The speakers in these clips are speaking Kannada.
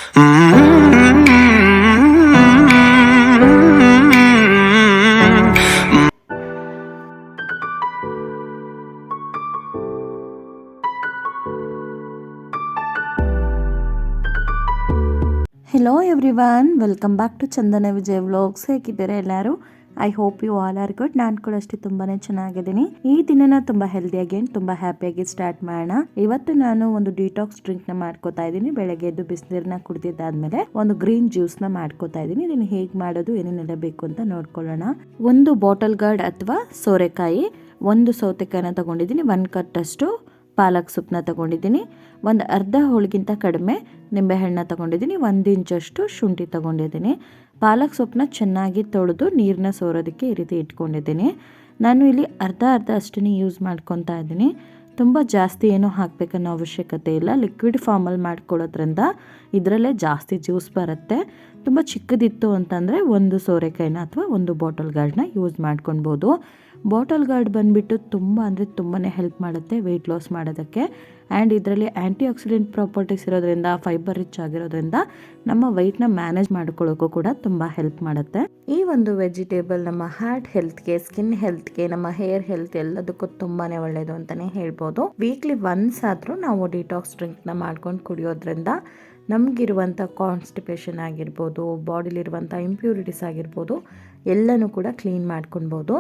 Hello everyone, welcome back to Chandana Vijay vlogs. ಹೇಗಿದ್ದಾರೆ ಎಲ್ಲರೂ? I hope you all are good. ನಾನು ಕೂಡ ಅಷ್ಟೇ ತುಂಬಾನೇ ಚೆನ್ನಾಗಿದ್ದೀನಿ. ಈ ದಿನನ ತುಂಬಾ ಹೆಲ್ದಿಯಾಗಿ ತುಂಬಾ ಹ್ಯಾಪಿಯಾಗಿ ಸ್ಟಾರ್ಟ್ ಮಾಡೋಣ. ಇವತ್ತು ನಾನು ಒಂದು ಡಿಟಾಕ್ಸ್ ಡ್ರಿಂಕ್ ನ ಮಾಡ್ಕೋತಾ ಇದ್ದೀನಿ. ಬೆಳಗ್ಗೆ ಎದ್ದು ಬಿಸಿನೀರನ್ನ ಕುಡಿದಿದ್ದಾದ್ಮೇಲೆ ಒಂದು ಗ್ರೀನ್ ಜ್ಯೂಸ್ ನ ಮಾಡ್ಕೋತಾ ಇದ್ದೀನಿ. ಇದನ್ನ ಹೇಗ್ ಮಾಡೋದು, ಏನೇನೆಲ್ಲ ಬೇಕು ಅಂತ ನೋಡ್ಕೊಳ್ಳೋಣ. ಒಂದು ಬಾಟಲ್ ಗಾರ್ಡ್ ಅಥವಾ ಸೋರೆಕಾಯಿ, ಒಂದು ಸೌತೆಕಾಯಿನ ತಗೊಂಡಿದ್ದೀನಿ, 1 ಕಟ್ ಅಷ್ಟು ಪಾಲಕ್ ಸೊಪ್ಪನ್ನ ತಗೊಂಡಿದ್ದೀನಿ, ಒಂದು ಅರ್ಧ ಹೋಳಿಗಿಂತ ಕಡಿಮೆ ನಿಂಬೆಹಣ್ಣು ತಗೊಂಡಿದ್ದೀನಿ, 1 ಇಂಚಷ್ಟು ಶುಂಠಿ ತಗೊಂಡಿದ್ದೀನಿ. ಪಾಲಕ್ ಸೊಪ್ಪನ್ನ ಚೆನ್ನಾಗಿ ತೊಳೆದು ನೀರನ್ನ ಸೋರೋದಕ್ಕೆ ಈ ರೀತಿ ಇಟ್ಕೊಂಡಿದ್ದೀನಿ. ನಾನು ಇಲ್ಲಿ ಅರ್ಧ ಅಷ್ಟೇ ಯೂಸ್ ಮಾಡ್ಕೊತಾ ಇದ್ದೀನಿ. ತುಂಬ ಜಾಸ್ತಿ ಏನೂ ಹಾಕಬೇಕನ್ನೋ ಅವಶ್ಯಕತೆ ಇಲ್ಲ. ಲಿಕ್ವಿಡ್ ಫಾರ್ಮಲ್ಲಿ ಮಾಡ್ಕೊಳ್ಳೋದ್ರಿಂದ ಇದರಲ್ಲೇ ಜಾಸ್ತಿ ಜ್ಯೂಸ್ ಬರುತ್ತೆ. ತುಂಬ ಚಿಕ್ಕದಿತ್ತು ಅಂತಂದರೆ ಒಂದು ಸೋರೆಕಾಯಿನ ಅಥವಾ ಒಂದು ಬಾಟಲ್ ಗಾರ್ಡ್ನ ಯೂಸ್ ಮಾಡ್ಕೊಳ್ಬೋದು. ಬಾಟಲ್ ಗಾರ್ಡ್ ಬಂದುಬಿಟ್ಟು ತುಂಬಾ ಹೆಲ್ಪ್ ಮಾಡುತ್ತೆ ವೆಯ್ಟ್ ಲಾಸ್ ಮಾಡೋದಕ್ಕೆ. ಆ್ಯಂಡ್ ಇದರಲ್ಲಿ ಆ್ಯಂಟಿ ಆಕ್ಸಿಡೆಂಟ್ ಪ್ರಾಪರ್ಟೀಸ್ ಇರೋದ್ರಿಂದ, ಫೈಬರ್ ರಿಚ್ ಆಗಿರೋದ್ರಿಂದ ನಮ್ಮ ವೆಯ್ಟ್ನ ಮ್ಯಾನೇಜ್ ಮಾಡ್ಕೊಳ್ಳೋಕ್ಕೂ ಕೂಡ ತುಂಬ ಹೆಲ್ಪ್ ಮಾಡುತ್ತೆ. ಈ ಒಂದು ವೆಜಿಟೇಬಲ್ ನಮ್ಮ ಹಾರ್ಟ್ ಹೆಲ್ತ್ಗೆ, ಸ್ಕಿನ್ ಹೆಲ್ತ್ಗೆ, ನಮ್ಮ ಹೇರ್ ಹೆಲ್ತ್ ಎಲ್ಲದಕ್ಕೂ ತುಂಬಾ ಒಳ್ಳೆಯದು ಅಂತಲೇ ಹೇಳ್ಬೋದು. ವೀಕ್ಲಿ ಒನ್ಸ್ ಆದರೂ ನಾವು ಡಿಟಾಕ್ಸ್ ಡ್ರಿಂಕ್ನ ಮಾಡ್ಕೊಂಡು ಕುಡಿಯೋದ್ರಿಂದ ನಮಗಿರುವಂಥ ಕಾನ್ಸ್ಟಿಪೇಷನ್ ಆಗಿರ್ಬೋದು, ಬಾಡಿಲಿರುವಂಥ ಇಂಪ್ಯೂರಿಟೀಸ್ ಆಗಿರ್ಬೋದು, ಎಲ್ಲನೂ ಕೂಡ ಕ್ಲೀನ್ ಮಾಡ್ಕೊಳ್ಬೋದು.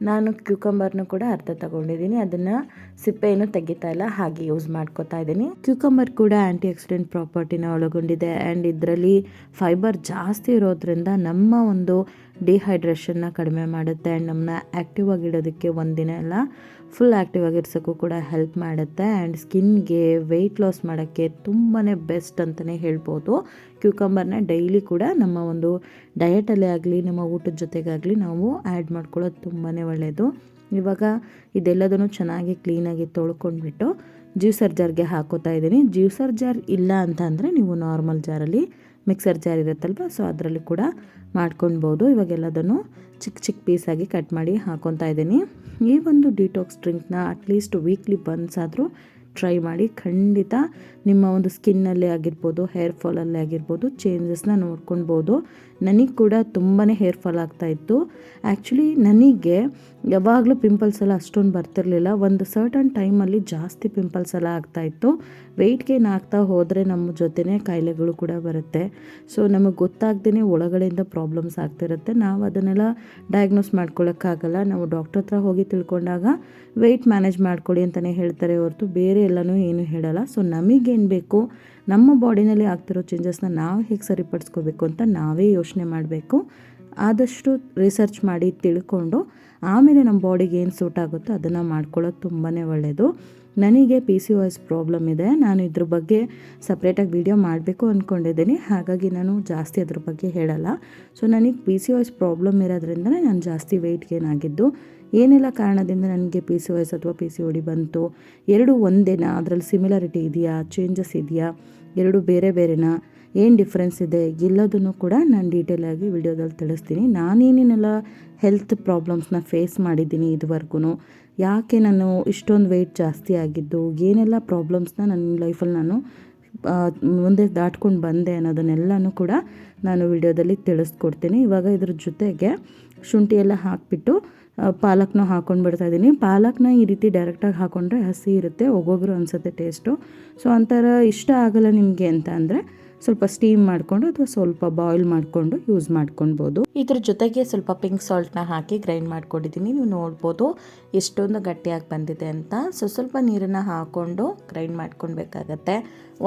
ನಾನು ಕ್ಯೂಕಂಬರ್ನು ಕೂಡ ಅರ್ಧ ತಗೊಂಡಿದ್ದೀನಿ. ಅದನ್ನು ಸಿಪ್ಪೆಯನ್ನು ತೆಗಿತಾ ಇಲ್ಲ, ಹಾಗೆ ಯೂಸ್ ಮಾಡ್ಕೋತಾ ಇದ್ದೀನಿ. ಕ್ಯೂಕಂಬರ್ ಕೂಡ ಆ್ಯಂಟಿ ಆಕ್ಸಿಡೆಂಟ್ ಪ್ರಾಪರ್ಟಿನ ಒಳಗೊಂಡಿದೆ. ಆ್ಯಂಡ್ ಇದರಲ್ಲಿ ಫೈಬರ್ ಜಾಸ್ತಿ ಇರೋದ್ರಿಂದ ನಮ್ಮ ಒಂದು ಡಿಹೈಡ್ರೇಷನ್ನ ಕಡಿಮೆ ಮಾಡುತ್ತೆ. ಆ್ಯಂಡ್ ನಮ್ಮನ್ನ ಆ್ಯಕ್ಟಿವ್ ಆಗಿಡೋದಕ್ಕೆ ಒಂದಿನ ಎಲ್ಲ ಫುಲ್ ಆ್ಯಕ್ಟಿವ್ ಆಗಿರ್ಸೋಕ್ಕೂ ಕೂಡ ಹೆಲ್ಪ್ ಮಾಡುತ್ತೆ. ಆ್ಯಂಡ್ ಸ್ಕಿನ್ಗೆ ವೆಯ್ಟ್ ಲಾಸ್ ಮಾಡೋಕ್ಕೆ ತುಂಬಾ ಬೆಸ್ಟ್ ಅಂತಲೇ ಹೇಳ್ಬೋದು. ಕ್ಯೂಕಂಬರ್ನ ಡೈಲಿ ಕೂಡ ನಮ್ಮ ಒಂದು ಡಯಟಲ್ಲೇ ಆಗಲಿ, ನಮ್ಮ ಊಟದ ಜೊತೆಗಾಗಲಿ ನಾವು ಆ್ಯಡ್ ಮಾಡ್ಕೊಳ್ಳೋದು ತುಂಬಾ ಒಳ್ಳೆಯದು. ಇವಾಗ ಇದೆಲ್ಲದನ್ನು ಚೆನ್ನಾಗಿ ಕ್ಲೀನಾಗಿ ತೊಳ್ಕೊಂಡ್ಬಿಟ್ಟು ಜ್ಯೂಸರ್ ಜಾರ್ಗೆ ಹಾಕೋತಾ ಇದ್ದೀನಿ. ಜ್ಯೂಸರ್ ಜಾರ್ ಇಲ್ಲ ಅಂತ ಅಂದರೆ ನೀವು ನಾರ್ಮಲ್ ಜಾರಲ್ಲಿ, ಮಿಕ್ಸರ್ ಜಾರ್ ಇರುತ್ತಲ್ವ, ಸೊ ಅದರಲ್ಲಿ ಕೂಡ ಮಾಡ್ಕೊಳ್ಬೋದು. ಇವಾಗೆಲ್ಲದನ್ನು ಚಿಕ್ಕ ಪೀಸಾಗಿ ಕಟ್ ಮಾಡಿ ಹಾಕೊತಾ ಇದ್ದೀನಿ. ಈ ಒಂದು ಡಿಟಾಕ್ಸ್ ಡ್ರಿಂಕ್ನ ಅಟ್ಲೀಸ್ಟ್ ವೀಕ್ಲಿ ಒನ್ಸ್ ಆದರೂ ಟ್ರೈ ಮಾಡಿ. ಖಂಡಿತ ನಿಮ್ಮ ಒಂದು ಸ್ಕಿನ್ನಲ್ಲೇ ಆಗಿರ್ಬೋದು, ಹೇರ್ ಫಾಲಲ್ಲೇ ಆಗಿರ್ಬೋದು ಚೇಂಜಸ್ನ ನೋಡ್ಕೊಳ್ಬೋದು. ನನಗೆ ಕೂಡ ತುಂಬಾ ಹೇರ್ ಫಾಲ್ ಆಗ್ತಾಯಿತ್ತು. ಆ್ಯಕ್ಚುಲಿ ನನಗೆ ಯಾವಾಗಲೂ ಪಿಂಪಲ್ಸ್ ಎಲ್ಲ ಅಷ್ಟೊಂದು ಬರ್ತಿರಲಿಲ್ಲ. ಒಂದು ಸರ್ಟನ್ ಟೈಮಲ್ಲಿ ಜಾಸ್ತಿ ಪಿಂಪಲ್ಸ್ ಎಲ್ಲ ಆಗ್ತಾಯಿತ್ತು. ವೆಯ್ಟ್ ಗೇನ್ ಆಗ್ತಾ ಹೋದರೆ ನಮ್ಮ ಜೊತೆನೇ ಕಾಯಿಲೆಗಳು ಕೂಡ ಬರುತ್ತೆ. ಸೊ ನಮಗೆ ಗೊತ್ತಾಗ್ದೇ ಒಳಗಡೆಯಿಂದ ಪ್ರಾಬ್ಲಮ್ಸ್ ಆಗ್ತಿರುತ್ತೆ. ನಾವು ಅದನ್ನೆಲ್ಲ ಡಯಾಗ್ನೋಸ್ ಮಾಡ್ಕೊಳ್ಳೋಕ್ಕಾಗಲ್ಲ. ನಾವು ಡಾಕ್ಟರ್ ಹತ್ರ ಹೋಗಿ ತಿಳ್ಕೊಂಡಾಗ ವೆಯ್ಟ್ ಮ್ಯಾನೇಜ್ ಮಾಡ್ಕೊಳ್ಳಿ ಅಂತಲೇ ಹೇಳ್ತಾರೆ ಹೊರತು ಬೇರೆ ಎಲ್ಲನೂ ಏನೂ ಹೇಳಲ್ಲ. ಸೊ ನಮಗೇನು ಬೇಕು, ನಮ್ಮ ಬಾಡಿನಲ್ಲಿ ಆಗ್ತಿರೋ ಚೇಂಜಸ್ನ ನಾವು ಹೇಗೆ ಸರಿಪಡಿಸ್ಕೋಬೇಕು ಅಂತ ನಾವೇ ಯೋಚನೆ ಮಾಡಬೇಕು. ಆದಷ್ಟು ರಿಸರ್ಚ್ ಮಾಡಿ ತಿಳ್ಕೊಂಡು ಆಮೇಲೆ ನಮ್ಮ ಬಾಡಿಗೆ ಏನು ಸೂಟ್ ಆಗುತ್ತೋ ಅದನ್ನು ಮಾಡ್ಕೊಳ್ಳೋದು ತುಂಬಾ ಒಳ್ಳೆಯದು. ನನಗೆ PCOS ಪ್ರಾಬ್ಲಮ್ ಇದೆ. ನಾನು ಇದ್ರ ಬಗ್ಗೆ ಸಪ್ರೇಟಾಗಿ ವಿಡಿಯೋ ಮಾಡಬೇಕು ಅಂದ್ಕೊಂಡಿದ್ದೀನಿ. ಹಾಗಾಗಿ ನಾನು ಜಾಸ್ತಿ ಅದ್ರ ಬಗ್ಗೆ ಹೇಳಲ್ಲ. ಸೊ ನನಗೆ PCOS ಪ್ರಾಬ್ಲಮ್ ಇರೋದ್ರಿಂದನೇ ನಾನು ಜಾಸ್ತಿ ವೆಯ್ಟ್ ಗೇನ್ ಆಗಿದ್ದು. ಏನೆಲ್ಲ ಕಾರಣದಿಂದ ನನಗೆ PCOS ಅಥವಾ PCOD ಬಂತು, ಎರಡು ಒಂದೇನಾ, ಅದರಲ್ಲಿ ಸಿಮಿಲಾರಿಟಿ ಇದೆಯಾ, ಚೇಂಜಸ್ ಇದೆಯಾ, ಎರಡು ಬೇರೆನಾ, ಏನು ಡಿಫ್ರೆನ್ಸ್ ಇದೆ, ಎಲ್ಲದನ್ನು ಕೂಡ ನಾನು ಡೀಟೇಲಾಗಿ ವಿಡಿಯೋದಲ್ಲಿ ತಿಳಿಸ್ತೀನಿ. ನಾನೇನೇನೆಲ್ಲ ಹೆಲ್ತ್ ಪ್ರಾಬ್ಲಮ್ಸ್ನ ಫೇಸ್ ಮಾಡಿದ್ದೀನಿ ಇದುವರೆಗೂ, ಯಾಕೆ ನಾನು ಇಷ್ಟೊಂದು ವೆಯ್ಟ್ ಜಾಸ್ತಿ ಆಗಿದ್ದು, ಏನೆಲ್ಲ ಪ್ರಾಬ್ಲಮ್ಸ್ನ ನನ್ನ ಲೈಫಲ್ಲಿ ನಾನು ಮುಂದೆ ದಾಟ್ಕೊಂಡು ಬಂದೆ ಅನ್ನೋದನ್ನೆಲ್ಲನೂ ಕೂಡ ನಾನು ವಿಡಿಯೋದಲ್ಲಿ ತಿಳಿಸ್ಕೊಡ್ತೀನಿ. ಇವಾಗ ಇದ್ರ ಜೊತೆಗೆ ಶುಂಠಿ ಎಲ್ಲ ಹಾಕಿಬಿಟ್ಟು ಪಾಲಕ್ನ ಹಾಕ್ಕೊಂಡು ಬಿಡ್ತಾಯಿದ್ದೀನಿ. ಪಾಲಕ್ನ ಈ ರೀತಿ ಡೈರೆಕ್ಟಾಗಿ ಹಾಕ್ಕೊಂಡ್ರೆ ಹಸಿ ಇರುತ್ತೆ, ಒಬ್ಬೊಬ್ಬರು ಅನಿಸುತ್ತೆ ಟೇಸ್ಟು. ಸೊ ಒಂಥರ ಇಷ್ಟ ಆಗಲ್ಲ ನಿಮಗೆ ಅಂತ ಅಂದರೆ ಸ್ವಲ್ಪ ಸ್ಟೀಮ್ ಮಾಡಿಕೊಂಡು ಅಥವಾ ಸ್ವಲ್ಪ ಬಾಯ್ಲ್ ಮಾಡಿಕೊಂಡು ಯೂಸ್ ಮಾಡ್ಕೊಳ್ಬೋದು. ಇದ್ರ ಜೊತೆಗೆ ಸ್ವಲ್ಪ ಪಿಂಕ್ ಸಾಲ್ಟ್ನ ಹಾಕಿ ಗ್ರೈಂಡ್ ಮಾಡ್ಕೊಂಡಿದ್ದೀನಿ. ನೀವು ನೋಡ್ಬೋದು ಎಷ್ಟೊಂದು ಗಟ್ಟಿಯಾಗಿ ಬಂದಿದೆ ಅಂತ. ಸ್ವಲ್ಪ ನೀರನ್ನು ಹಾಕ್ಕೊಂಡು ಗ್ರೈಂಡ್ ಮಾಡ್ಕೊಳ್ಬೇಕಾಗತ್ತೆ.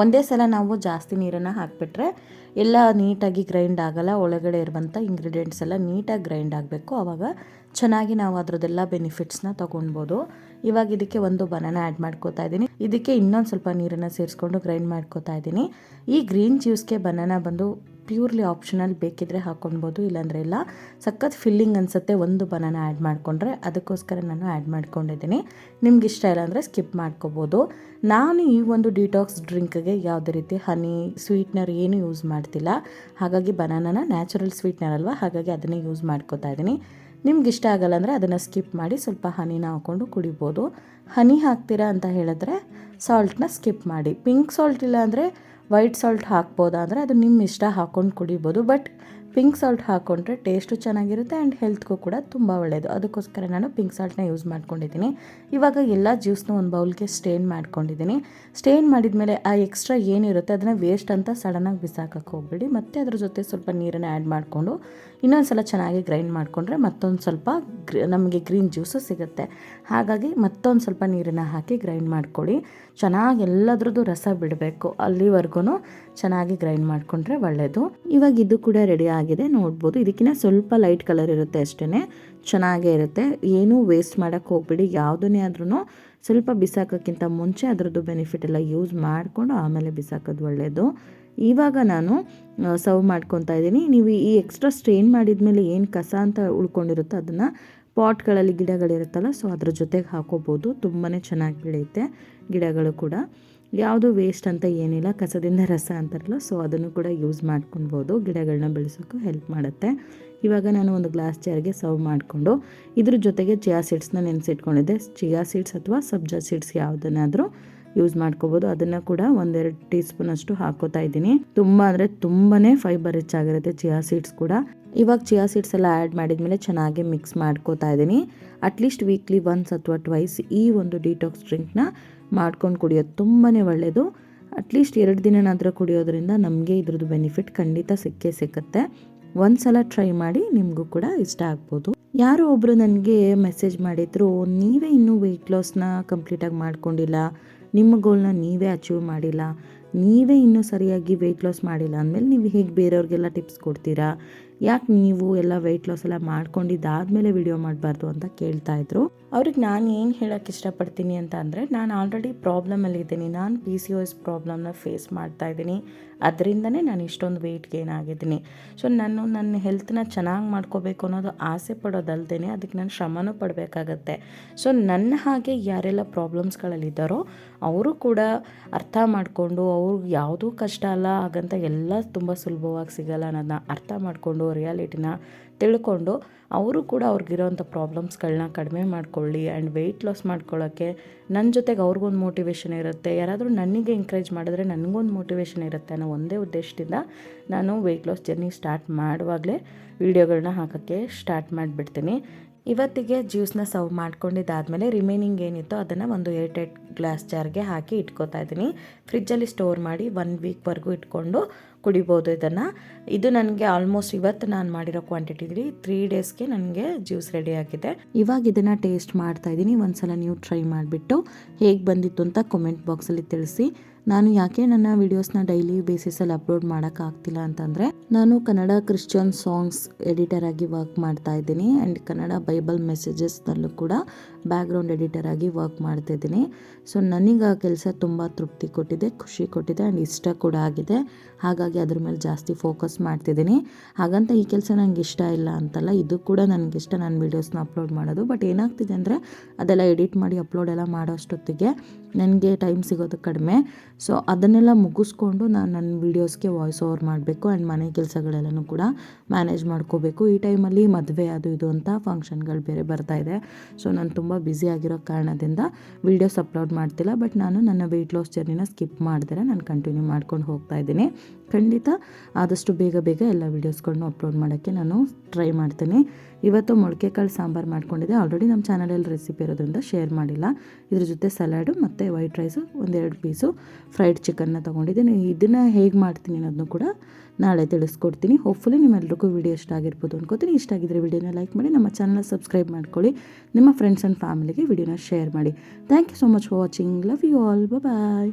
ಒಂದೇ ಸಲ ನಾವು ಜಾಸ್ತಿ ನೀರನ್ನು ಹಾಕಿಬಿಟ್ರೆ ಎಲ್ಲ ನೀಟಾಗಿ ಗ್ರೈಂಡ್ ಆಗಲ್ಲ. ಒಳಗಡೆ ಇರುವಂಥ ಇಂಗ್ರೀಡಿಯೆಂಟ್ಸ್ ಎಲ್ಲ ನೀಟಾಗಿ ಗ್ರೈಂಡ್ ಆಗಬೇಕು. ಆವಾಗ ಚೆನ್ನಾಗಿ ನಾವು ಅದರದ್ದೆಲ್ಲ ಬೆನಿಫಿಟ್ಸ್ನ ತೊಗೊಳ್ಬೋದು. ಇವಾಗ ಇದಕ್ಕೆ ಒಂದು ಬನಾನ ಆ್ಯಡ್ ಮಾಡ್ಕೋತಾ ಇದ್ದೀನಿ. ಇದಕ್ಕೆ ಇನ್ನೊಂದು ಸ್ವಲ್ಪ ನೀರನ್ನು ಸೇರಿಸ್ಕೊಂಡು ಗ್ರೈಂಡ್ ಮಾಡ್ಕೋತಾ ಇದ್ದೀನಿ. ಈ ಗ್ರೀನ್ ಜ್ಯೂಸ್ಗೆ ಬನಾನ ಬಂದು ಪ್ಯೂರ್ಲಿ ಆಪ್ಷನಲ್, ಬೇಕಿದ್ರೆ ಹಾಕ್ಕೊಳ್ಬೋದು, ಇಲ್ಲಾಂದರೆ ಇಲ್ಲ. ಸಖತ್ ಫಿಲ್ಲಿಂಗ್ ಅನಿಸುತ್ತೆ ಒಂದು ಬನಾನ ಆ್ಯಡ್ ಮಾಡಿಕೊಂಡ್ರೆ, ಅದಕ್ಕೋಸ್ಕರ ನಾನು ಆ್ಯಡ್ ಮಾಡ್ಕೊಂಡಿದ್ದೀನಿ. ನಿಮ್ಗೆ ಇಷ್ಟ ಇಲ್ಲ ಅಂದರೆ ಸ್ಕಿಪ್ ಮಾಡ್ಕೋಬೋದು. ನಾನು ಈ ಒಂದು ಡಿಟಾಕ್ಸ್ ಡ್ರಿಂಕ್ಗೆ ಯಾವುದೇ ರೀತಿ ಹನಿ, ಸ್ವೀಟ್ನರ್ ಏನು ಯೂಸ್ ಮಾಡ್ತಿಲ್ಲ. ಹಾಗಾಗಿ ಬನಾನನ ನ್ಯಾಚುರಲ್ ಸ್ವೀಟ್ನರ್ ಅಲ್ವಾ, ಹಾಗಾಗಿ ಅದನ್ನೇ ಯೂಸ್ ಮಾಡ್ಕೋತಾ ಇದ್ದೀನಿ. ನಿಮ್ಗೆ ಇಷ್ಟ ಆಗಲ್ಲ ಅಂದರೆ ಅದನ್ನು ಸ್ಕಿಪ್ ಮಾಡಿ ಸ್ವಲ್ಪ ಹನಿನ ಹಾಕ್ಕೊಂಡು ಕುಡಿಬೋದು. ಹನಿ ಹಾಕ್ತೀರಾ ಅಂತ ಹೇಳಿದ್ರೆ ಸಾಲ್ಟ್ನ ಸ್ಕಿಪ್ ಮಾಡಿ. ಪಿಂಕ್ ಸಾಲ್ಟ್ ಇಲ್ಲ ಅಂದರೆ ವೈಟ್ ಸಾಲ್ಟ್ ಹಾಕ್ಬೋದಾ ಅಂದರೆ ಅದು ನಿಮ್ಮ ಇಷ್ಟ, ಹಾಕ್ಕೊಂಡು ಕುಡಿಬೋದು. ಬಟ್ ಪಿಂಕ್ ಸಾಲ್ಟ್ ಹಾಕ್ಕೊಂಡ್ರೆ ಟೇಸ್ಟು ಚೆನ್ನಾಗಿರುತ್ತೆ ಆ್ಯಂಡ್ ಹೆಲ್ತ್ಗೂ ಕೂಡ ತುಂಬ ಒಳ್ಳೆಯದು. ಅದಕ್ಕೋಸ್ಕರ ನಾನು ಪಿಂಕ್ ಸಾಲ್ಟ್ನ ಯೂಸ್ ಮಾಡ್ಕೊಂಡಿದ್ದೀನಿ. ಇವಾಗ ಎಲ್ಲ ಜ್ಯೂಸ್ನ ಒಂದು ಬೌಲ್ಗೆ ಸ್ಟೇನ್ ಮಾಡ್ಕೊಂಡಿದ್ದೀನಿ. ಸ್ಟೇನ್ ಮಾಡಿದ್ಮೇಲೆ ಆ ಎಕ್ಸ್ಟ್ರಾ ಏನಿರುತ್ತೆ ಅದನ್ನು ವೇಸ್ಟ್ ಅಂತ ಸಡನ್ನಾಗಿ ಬಿಸಾಕಕ್ಕೆ ಹೋಗ್ಬೇಡಿ. ಮತ್ತು ಅದ್ರ ಜೊತೆ ಸ್ವಲ್ಪ ನೀರನ್ನು ಆ್ಯಡ್ ಮಾಡಿಕೊಂಡು ಇನ್ನೊಂದು ಸಲ ಚೆನ್ನಾಗಿ ಗ್ರೈಂಡ್ ಮಾಡಿಕೊಂಡ್ರೆ ಮತ್ತೊಂದು ಸ್ವಲ್ಪ ನಮಗೆ ಗ್ರೀನ್ ಜ್ಯೂಸು ಸಿಗುತ್ತೆ. ಹಾಗಾಗಿ ಮತ್ತೊಂದು ಸ್ವಲ್ಪ ನೀರನ್ನು ಹಾಕಿ ಗ್ರೈಂಡ್ ಮಾಡ್ಕೊಳ್ಳಿ. ಚೆನ್ನಾಗಿ ಎಲ್ಲದ್ರದ್ದು ರಸ ಬಿಡಬೇಕು, ಅಲ್ಲಿವರೆಗೂ ಚೆನ್ನಾಗಿ ಗ್ರೈಂಡ್ ಮಾಡಿಕೊಂಡ್ರೆ ಒಳ್ಳೆಯದು. ಇವಾಗ ಇದು ಕೂಡ ರೆಡಿ ಆಗಿದೆ, ನೋಡ್ಬೋದು. ಇದಕ್ಕಿಂತ ಸ್ವಲ್ಪ ಲೈಟ್ ಕಲರ್ ಇರುತ್ತೆ ಅಷ್ಟೇ, ಚೆನ್ನಾಗೇ ಇರುತ್ತೆ. ಏನೂ ವೇಸ್ಟ್ ಮಾಡೋಕ್ಕೆ ಹೋಗ್ಬಿಡಿ. ಯಾವುದನ್ನೇ ಆದ್ರೂ ಸ್ವಲ್ಪ ಬಿಸಾಕೋಕ್ಕಿಂತ ಮುಂಚೆ ಅದರದ್ದು ಬೆನಿಫಿಟ್ ಎಲ್ಲ ಯೂಸ್ ಮಾಡಿಕೊಂಡು ಆಮೇಲೆ ಬಿಸಾಕೋದು ಒಳ್ಳೆಯದು. ಇವಾಗ ನಾನು ಸರ್ವ್ ಮಾಡ್ಕೊತಾ ಇದ್ದೀನಿ. ನೀವು ಈ ಎಕ್ಸ್ಟ್ರಾ ಸ್ಟ್ರೇನ್ ಮಾಡಿದ್ಮೇಲೆ ಏನು ಕಸ ಅಂತ ಉಳ್ಕೊಂಡಿರುತ್ತೋ ಅದನ್ನು ಪಾಟ್ಗಳಲ್ಲಿ ಗಿಡಗಳಿರುತ್ತಲ್ಲ, ಸೊ ಅದ್ರ ಜೊತೆಗೆ ಹಾಕೋಬೋದು. ತುಂಬಾ ಚೆನ್ನಾಗಿ ಬೆಳೆಯುತ್ತೆ ಗಿಡಗಳು ಕೂಡ. ಯಾವುದು ವೇಸ್ಟ್ ಅಂತ ಏನಿಲ್ಲ, ಕಸದಿಂದ ರಸ ಅಂತಾರಲ್ಲ, ಸೊ ಅದನ್ನು ಕೂಡ ಯೂಸ್ ಮಾಡ್ಕೊಳ್ಬೋದು. ಗಿಡಗಳನ್ನ ಬೆಳೆಸೋಕ್ಕೂ ಹೆಲ್ಪ್ ಮಾಡುತ್ತೆ. ಇವಾಗ ನಾನು ಒಂದು ಗ್ಲಾಸ್ ಜಾರ್ಗೆ ಸರ್ವ್ ಮಾಡಿಕೊಂಡು ಇದ್ರ ಜೊತೆಗೆ ಚಿಯಾ ಸೀಡ್ಸ್ನ ನೆನೆಸಿಟ್ಕೊಂಡಿದ್ದೆ. ಚಿಯಾ ಸೀಡ್ಸ್ ಅಥವಾ ಸಬ್ಜಾ ಸೀಡ್ಸ್ ಯಾವುದನ್ನಾದರೂ ಯೂಸ್ ಮಾಡ್ಕೋಬೋದು. ಅದನ್ನು ಕೂಡ 1-2 ಟೀ ಸ್ಪೂನ್ ಅಷ್ಟು ಹಾಕೋತಾ ಇದ್ದೀನಿ. ತುಂಬ ಅಂದರೆ ತುಂಬಾ ಫೈಬರ್ ರಿಚ್ ಆಗಿರುತ್ತೆ ಚಿಯಾ ಸೀಡ್ಸ್ ಕೂಡ. ಇವಾಗ ಚಿಯಾ ಸೀಡ್ಸ್ ಎಲ್ಲ ಆ್ಯಡ್ ಮಾಡಿದ್ಮೇಲೆ ಚೆನ್ನಾಗಿ ಮಿಕ್ಸ್ ಮಾಡ್ಕೋತಾ ಇದ್ದೀನಿ. ಅಟ್ಲೀಸ್ಟ್ ವೀಕ್ಲಿ ಒನ್ಸ್ ಅಥವಾ ಟ್ವೈಸ್ ಈ ಒಂದು ಡಿಟಾಕ್ಸ್ ಡ್ರಿಂಕ್ನ ಮಾಡ್ಕೊಂಡು ಕುಡಿಯೋದು ತುಂಬಾ ಒಳ್ಳೆಯದು. ಅಟ್ಲೀಸ್ಟ್ 2 ದಿನನಾದರೂ ಕುಡಿಯೋದ್ರಿಂದ ನಮಗೆ ಇದ್ರದ್ದು ಬೆನಿಫಿಟ್ ಖಂಡಿತ ಸಿಕ್ಕೇ ಸಿಕ್ಕುತ್ತೆ. ಒಂದ್ಸಲ ಟ್ರೈ ಮಾಡಿ, ನಿಮಗೂ ಕೂಡ ಇಷ್ಟ ಆಗ್ಬೋದು. ಯಾರೋ ಒಬ್ಬರು ನನಗೆ ಮೆಸೇಜ್ ಮಾಡಿದ್ರು, ನೀವೇ ಇನ್ನೂ ವೆಯ್ಟ್ ಲಾಸ್ನ ಕಂಪ್ಲೀಟಾಗಿ ಮಾಡ್ಕೊಂಡಿಲ್ಲ, ನಿಮ್ಮ ಗೋಲ್ನ ನೀವೇ ಅಚೀವ್ ಮಾಡಿಲ್ಲ, ನೀವೇ ಇನ್ನೂ ಸರಿಯಾಗಿ ವೆಯ್ಟ್ ಲಾಸ್ ಮಾಡಿಲ್ಲ ಅಂದಮೇಲೆ ನೀವು ಹೇಗೆ ಬೇರೆಯವ್ರಿಗೆಲ್ಲ ಟಿಪ್ಸ್ ಕೊಡ್ತೀರಾ, ಯಾಕೆ ನೀವು ಎಲ್ಲ ವೆಯ್ಟ್ ಲಾಸ್ ಎಲ್ಲ ಮಾಡ್ಕೊಂಡಿದ್ದಾದಮೇಲೆ ವಿಡಿಯೋ ಮಾಡಬಾರ್ದು ಅಂತ ಕೇಳ್ತಾಯಿದ್ರು. ಅವ್ರಿಗೆ ನಾನು ಏನು ಹೇಳೋಕ್ಕೆ ಇಷ್ಟಪಡ್ತೀನಿ ಅಂತ ಅಂದರೆ, ನಾನು ಆಲ್ರೆಡಿ ಪ್ರಾಬ್ಲಮಲ್ಲಿದ್ದೀನಿ. ನಾನು PCOS ಪ್ರಾಬ್ಲಮ್ನ ಫೇಸ್ ಮಾಡ್ತಾಯಿದ್ದೀನಿ. ಅದರಿಂದನೇ ನಾನು ಇಷ್ಟೊಂದು ವೆಯ್ಟ್ ಗೇನ್ ಆಗಿದ್ದೀನಿ. ಸೊ ನಾನು ನನ್ನ ಹೆಲ್ತ್ನ ಚೆನ್ನಾಗಿ ಮಾಡ್ಕೋಬೇಕು ಅನ್ನೋದು ಆಸೆ ಪಡೋದಲ್ದೇ ಅದಕ್ಕೆ ನಾನು ಶ್ರಮನೂ ಪಡಬೇಕಾಗತ್ತೆ. ಸೊ ನನ್ನ ಹಾಗೆ ಯಾರೆಲ್ಲ ಪ್ರಾಬ್ಲಮ್ಸ್ಗಳಲ್ಲಿದ್ದಾರೋ ಅವರು ಕೂಡ ಅರ್ಥ ಮಾಡಿಕೊಂಡು, ಅವ್ರಿಗೆ ಯಾವುದೂ ಕಷ್ಟ ಅಲ್ಲ, ಹಾಗಂತ ಎಲ್ಲ ತುಂಬ ಸುಲಭವಾಗಿ ಸಿಗಲ್ಲ ಅನ್ನೋದನ್ನ ಅರ್ಥ ಮಾಡಿಕೊಂಡು ರಿಯಾಲಿಟಿನ ತಿಳ್ಕೊಂಡು ಅವರು ಕೂಡ ಅವ್ರಿಗಿರೋಂಥ ಪ್ರಾಬ್ಲಮ್ಸ್ಗಳನ್ನ ಕಡಿಮೆ ಮಾಡ್ಕೊಳ್ಳಿ. ಆ್ಯಂಡ್ ವೆಯ್ಟ್ ಲಾಸ್ ಮಾಡ್ಕೊಳ್ಳೋಕ್ಕೆ ನನ್ನ ಜೊತೆಗೆ ಅವ್ರಿಗೊಂದು ಮೋಟಿವೇಶನ್ ಇರುತ್ತೆ. ಯಾರಾದರೂ ನನಗೆ ಎಂಕರೇಜ್ ಮಾಡಿದ್ರೆ ನನಗೊಂದು ಮೋಟಿವೇಶನ್ ಇರುತ್ತೆ ಅನ್ನೋ ಒಂದೇ ಉದ್ದೇಶದಿಂದ ನಾನು ವೆಯ್ಟ್ ಲಾಸ್ ಜರ್ನಿ ಸ್ಟಾರ್ಟ್ ಮಾಡುವಾಗಲೇ ವೀಡಿಯೋಗಳನ್ನ ಹಾಕೋಕ್ಕೆ ಸ್ಟಾರ್ಟ್ ಮಾಡಿಬಿಡ್ತೀನಿ. ಇವತ್ತಿಗೆ ಜ್ಯೂಸ್ನ ಸರ್ವ್ ಮಾಡ್ಕೊಂಡಿದ್ದಾದಮೇಲೆ ರಿಮೈನಿಂಗ್ ಏನಿತ್ತೋ ಅದನ್ನು ಒಂದು 8 ಗ್ಲಾಸ್ ಜಾರ್ಗೆ ಹಾಕಿ ಇಟ್ಕೋತಾ ಇದ್ದೀನಿ. ಫ್ರಿಜ್ಜಲ್ಲಿ ಸ್ಟೋರ್ ಮಾಡಿ 1 ವೀಕ್ವರೆಗೂ ಇಟ್ಕೊಂಡು ಕುಡಿಬೋದು ಇದನ್ನು. ಇದು ನನಗೆ ಆಲ್ಮೋಸ್ಟ್ ಇವತ್ತು ನಾನು ಮಾಡಿರೋ ಕ್ವಾಂಟಿಟಿಲಿ 3 ಡೇಸ್ಗೆ ನನಗೆ ಜ್ಯೂಸ್ ರೆಡಿ ಆಗಿದೆ. ಇವಾಗ ಇದನ್ನು ಟೇಸ್ಟ್ ಮಾಡ್ತಾ ಇದ್ದೀನಿ. ಒಂದ್ಸಲ ನೀವು ಟ್ರೈ ಮಾಡಿಬಿಟ್ಟು ಹೇಗೆ ಬಂದಿತ್ತು ಅಂತ ಕಮೆಂಟ್ ಬಾಕ್ಸಲ್ಲಿ ತಿಳಿಸಿ. ನಾನು ಯಾಕೆ ನನ್ನ ವೀಡಿಯೋಸ್ನ ಡೈಲಿ ಬೇಸಿಸಲ್ಲಿ ಅಪ್ಲೋಡ್ ಮಾಡೋಕ್ಕಾಗ್ತಿಲ್ಲ ಅಂತಂದರೆ, ನಾನು ಕನ್ನಡ ಕ್ರಿಶ್ಚಿಯನ್ ಸಾಂಗ್ಸ್ ಎಡಿಟರ್ ಆಗಿ ವರ್ಕ್ ಮಾಡ್ತಾ ಇದ್ದೀನಿ. ಆ್ಯಂಡ್ ಕನ್ನಡ ಬೈಬಲ್ ಮೆಸೇಜಸ್ನಲ್ಲೂ ಕೂಡ ಬ್ಯಾಕ್ಗ್ರೌಂಡ್ ಎಡಿಟರ್ ಆಗಿ ವರ್ಕ್ ಮಾಡ್ತಾಯಿದ್ದೀನಿ. ಸೊ ನನಗೆ ಆ ಕೆಲಸ ತುಂಬ ತೃಪ್ತಿ ಕೊಟ್ಟಿದೆ, ಖುಷಿ ಕೊಟ್ಟಿದೆ ಆ್ಯಂಡ್ ಇಷ್ಟ ಕೂಡ ಆಗಿದೆ. ಹಾಗಾಗಿ ಅದ್ರ ಮೇಲೆ ಜಾಸ್ತಿ ಫೋಕಸ್ ಮಾಡ್ತಿದ್ದೀನಿ. ಹಾಗಂತ ಈ ಕೆಲಸ ನನಗೆ ಇಷ್ಟ ಇಲ್ಲ ಅಂತಲ್ಲ, ಇದು ಕೂಡ ನನಗಿಷ್ಟ, ನಾನು ವೀಡಿಯೋಸ್ನ ಅಪ್ಲೋಡ್ ಮಾಡೋದು. ಬಟ್ ಏನಾಗ್ತಿದೆ ಅಂದರೆ ಅದೆಲ್ಲ ಎಡಿಟ್ ಮಾಡಿ ಅಪ್ಲೋಡ್ ಎಲ್ಲ ಮಾಡೋ ಅಷ್ಟೊತ್ತಿಗೆ ನನಗೆ ಟೈಮ್ ಸಿಗೋದು ಕಡಿಮೆ. ಸೊ ಅದನ್ನೆಲ್ಲ ಮುಗಿಸ್ಕೊಂಡು ನಾನು ನನ್ನ ವೀಡಿಯೋಸ್ಗೆ ವಾಯ್ಸ್ ಓವರ್ ಮಾಡಬೇಕು ಆ್ಯಂಡ್ ಮನೆ ಕೆಲಸಗಳೆಲ್ಲನೂ ಕೂಡ ಮ್ಯಾನೇಜ್ ಮಾಡ್ಕೋಬೇಕು. ಈ ಟೈಮಲ್ಲಿ ಮದುವೆ ಅದು ಇದು ಅಂತ ಫಂಕ್ಷನ್ಗಳು ಬೇರೆ ಬರ್ತಾ ಇದೆ. ಸೊ ನಾನು ತುಂಬ ಬ್ಯುಸಿ ಆಗಿರೋ ಕಾರಣದಿಂದ ವೀಡಿಯೋಸ್ ಅಪ್ಲೋಡ್ ಮಾಡ್ತಿಲ್ಲ. ಬಟ್ ನಾನು ನನ್ನ ವೆಯ್ಟ್ ಲಾಸ್ ಜರ್ನಿನ ಸ್ಕಿಪ್ ಮಾಡಿದ್ರೆ ನಾನು ಕಂಟಿನ್ಯೂ ಮಾಡ್ಕೊಂಡು ಹೋಗ್ತಾ ಇದ್ದೀನಿ. ಖಂಡಿತ ಆದಷ್ಟು ಬೇಗ ಎಲ್ಲ ವೀಡಿಯೋಸ್ಗಳನ್ನೂ ಅಪ್ಲೋಡ್ ಮಾಡೋಕ್ಕೆ ನಾನು ಟ್ರೈ ಮಾಡ್ತೀನಿ. ಇವತ್ತು ಮೊಳಕೆ ಕಾಳು ಸಾಂಬಾರು ಮಾಡ್ಕೊಂಡಿದ್ದೆ. ಆಲ್ರೆಡಿ ನಮ್ಮ ಚಾನಲಲ್ಲಿ ರೆಸಿಪಿ ಇರೋದ್ರಿಂದ ಶೇರ್ ಮಾಡಿಲ್ಲ. ಇದ್ರ ಜೊತೆ ಸಲಾಡು ಮತ್ತು ವೈಟ್ ರೈಸು 1-2 ಪೀಸು ಫ್ರೈಡ್ ಚಿಕನ್ನ ತೊಗೊಂಡಿದ್ದೀನಿ. ಇದನ್ನು ಹೇಗೆ ಮಾಡ್ತೀನಿ ಅನ್ನೋದನ್ನು ಕೂಡ ನಾಳೆ ತಿಳಿಸ್ಕೊಡ್ತೀನಿ. ಹೋಪ್ಫುಲಿ ನಿಮ್ಮೆಲ್ರಿಗೂ ವಿಡಿಯೋ ಇಷ್ಟ ಆಗಿರ್ಬೋದು ಅನ್ಕೋತೀನಿ. ಇಷ್ಟ ಆಗಿದ್ರೆ ವಿಡಿಯೋನ ಲೈಕ್ ಮಾಡಿ, ನಮ್ಮ ಚಾನಲ್ನ ಸಬ್ಸ್ಕ್ರೈಬ್ ಮಾಡ್ಕೊಳ್ಳಿ, ನಿಮ್ಮ ಫ್ರೆಂಡ್ಸ್ ಆ್ಯಂಡ್ ಫ್ಯಾಮಿಲಿಗೆ ವಿಡಿಯೋನ ಶೇರ್ ಮಾಡಿ. Thank you so much for watching. Love you all. Bye.